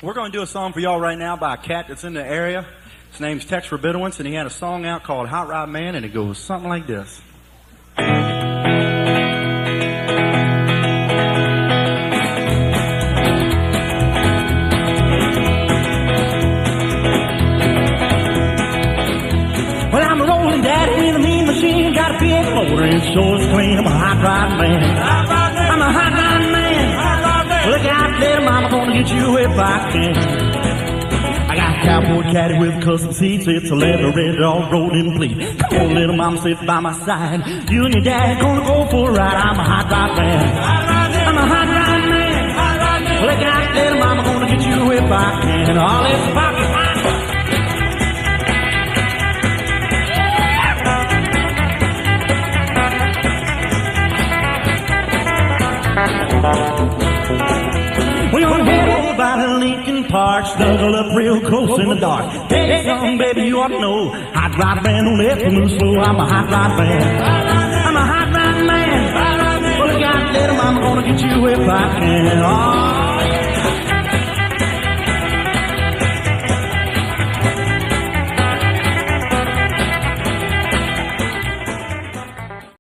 We're going to do a song for y'all right now by a cat that's in the area. His name's Tex Rabinowitz, and he had a song out called Hot Rod Man, and it goes something like this. Well, I'm a rolling daddy in a mean machine, got a big motor and sure is clean. I'm a hot rod man. I'm a hot rod man. Look out, little mama, gonna get you if I can. I got a cowboy caddy with custom seats. It's a leather red dog rolled in bleed. Come on, little mama, sit by my side. You and your dad gonna go for a ride. I'm a hot rod man. I'm a hot rod man. Look out, little mama, gonna get you if I can. All this pocket. We gonna head over by the Lincoln Park, snuggle up real close in the dark. Hey, son, baby, you ought to know, hot rod man don't let me move slow. I'm a hot rod man. I'm a hot rod man. Well, look out, little mama, gonna get you if I can. Oh.